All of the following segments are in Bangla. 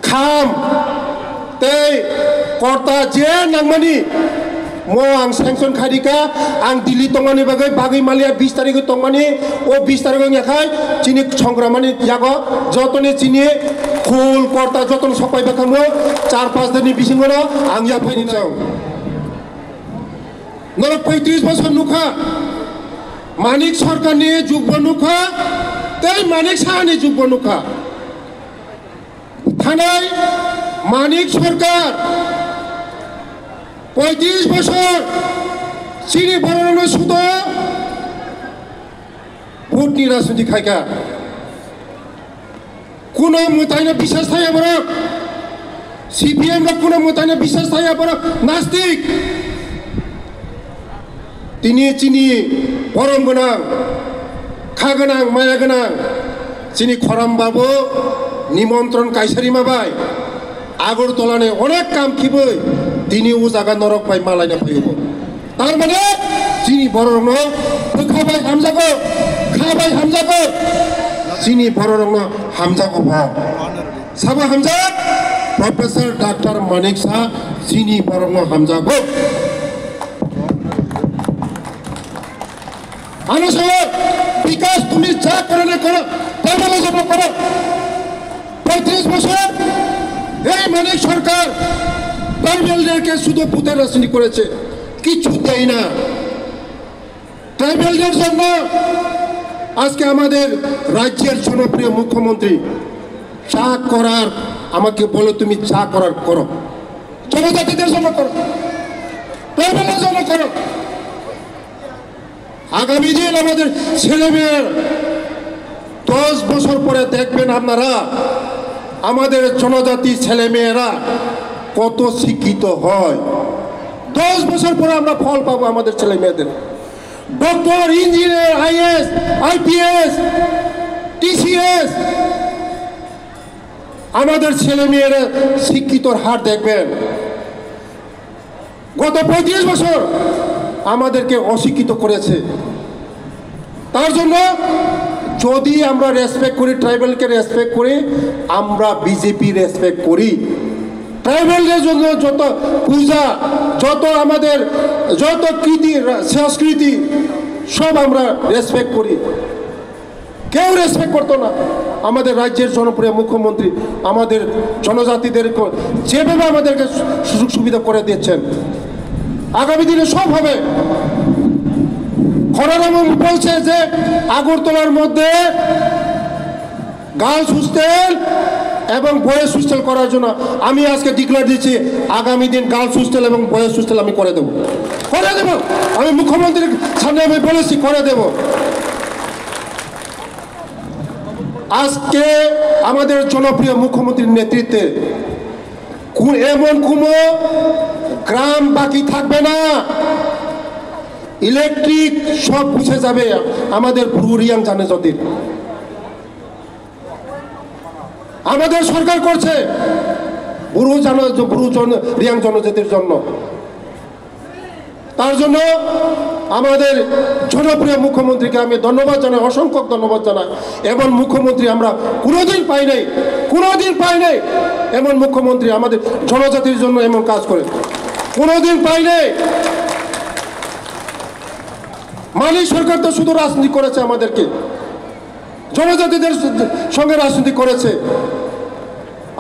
खाम तै कर्ता जे नांगमानि मो आं सेंक्शन खारिका आं दिल्ली तंगमानि बागै मालिया 20 तारिख तंगमानि ओ 20 तारिख याखाय चिनि संग्रामानि यागो जतने चिनि खुल कर्ता जतन सफाय बाखामो 4-5 दिननि बिसिङाव आं या फाइनि नाव नर 35 बोसोर नुखा मानिक सरकारनि जुगबो नुखा तै मानिक साहानि जुगबो नुखा थानाय मानिक सरकार 35 बोसोर चिनि बरनो सुद भोटनि राजनीति खायका কোনো মতাইনা বিশ্বাস থাকা বড় সিপিএম রা কোনো মতাইনা বিশ্বাস থাকা বড় নাস্তিক তিনি চিনি পরম গোনাं খাগোनां মায়া गोनां চিনি খরাম বাবু নিমন্ত্রণ কাইসারি মাবাই আগরতলানে অনেক কাম খিবই তিনি ও জায়গা নরক পাই মালাইনা পাইব তার মানে চিনি বড় রং খাবাই হামজাগো খাবাই হামজাগো চিনি বড় রং হামজাগো ভা সাবা হামজা প্রফেসর ডাক্তার মানিক শাহ চিনি বড় রং হামজাগো আনসর বিকাশ তুমি যা করে না করো তাহলে জব করো 35 বছর এই মানিক সরকার ট্রাইবেলদেরকে শুধু পুঁতে রাজনীতি করেছে কিছু দেয় না ট্রাইবেলদের জন্য আজকে আমাদের রাজ্যের জনপ্রিয় মুখ্যমন্ত্রী চা করার আমাকে বলো তুমি চা করার করো জনজাতিদের জন্য করো ট্রাইবেলের জন্য করো আগামী দিন আমাদের ছেলেমেয়ের 10 বছর পরে দেখবেন আপনারা আমাদের জনজাতি ছেলেমেয়েরা কত শিক্ষিত হয় 10 বছর পরে আমরা ফল পাবো আমাদের ছেলেমেয়েদের doctor engineer is IPS TCS আমাদের ছেলেমেয়েরা শিক্ষিতর হার দেখবেন গত 35 বছর আমাদেরকে অশিক্ষিত করেছে তার জন্য যদি আমরা রেসপেক্ট করি ট্রাইবেলকে রেসপেক্ট করি আমরা বিজেপি রেসপেক্ট করি ট্রাইবেলদের জন্য যত পূজা যত আমাদের যত কৃতি সংস্কৃতি সব আমরা রেসপেক্ট করি কেউ রেসপেক্ট করতো না আমাদের রাজ্যের জনপ্রিয় মুখ্যমন্ত্রী আমাদের জনজাতিদের যেভাবে আমাদেরকে সুযোগ সুবিধা করে দিচ্ছেন আগামী দিনে সব হবে খরারাম বলছে যে আগরতলার মধ্যে গার্লস হোস্টেল এবং বয়েজ হোস্টেল করার জন্য আমি আজকে ডিক্লেয়ার দিচ্ছি আগামী দিন গার্লস হোস্টেল এবং বয়েজ হোস্টেল আমি করে দেব আমি মুখ্যমন্ত্রীর সামনে আমি বলেছি করে দেব আজকে আমাদের জনপ্রিয় মুখ্যমন্ত্রীর নেতৃত্বে এমন কোনো গ্রাম বাকি থাকবে না ইলেকট্রিক সব বুঝে যাবে আমাদের ব্রু রিয়াং জনজাতির আমাদের সরকার করছে ব্রু রিয়াং জনজাতির জন্য তার জন্য আমাদের জনপ্রিয় মুখ্যমন্ত্রীকে আমি ধন্যবাদ জানাই অসংখ্য ধন্যবাদ জানাই এমন মুখ্যমন্ত্রী আমরা কোনোদিন পাই নাই এমন মুখ্যমন্ত্রী আমাদের জনজাতির জন্য এমন কাজ করে কোনোদিন পাই নাই মানিক সরকার তো শুধু রাজনীতি করেছে আমাদেরকে জনজাতিদের সঙ্গে রাজনীতি করেছে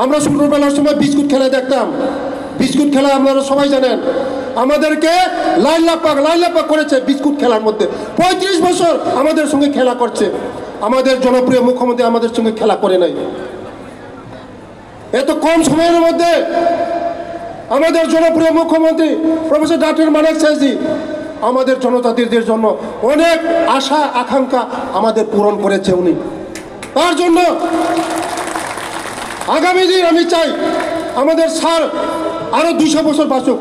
আমরা ছোটবেলার সময় বিস্কুট খেলা দেখতাম বিস্কুট খেলা আপনারা সবাই জানেন আমাদেরকে লাইলাপাক করেছে বিস্কুট খেলার মধ্যে 35 বছর আমাদের সঙ্গে খেলা করছে আমাদের জনপ্রিয় মুখ্যমন্ত্রী আমাদের সঙ্গে খেলা করে নাই এত কম সময়ের মধ্যে আমাদের জনপ্রিয় মুখ্যমন্ত্রী প্রফেসর ডক্টর মানিক শাহজি আমাদের জনজাতিদের জন্য অনেক আশা আকাঙ্ক্ষা আমাদের পূরণ করেছে উনি তার জন্য আগামী দিন আমি চাই আমাদের স্যার আরো 200 বছর বাঁচুক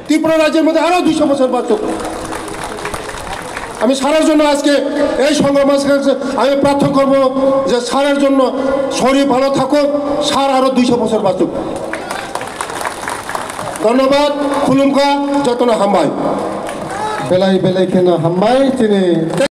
ত্রিপুরা রাজ্যের মধ্যে আরো 200 বছর বাঁচুক আমি স্যারের জন্য আজকে এই সংগ্রাম আমি প্রার্থনা করব যে স্যারের জন্য শরীর ভালো থাকুক স্যার আরো 200 বছর বাঁচুক ধন্যবাদ খুলুমকা যতনা হামবাই বেলাই বেলাই কেন হামবাই তিনি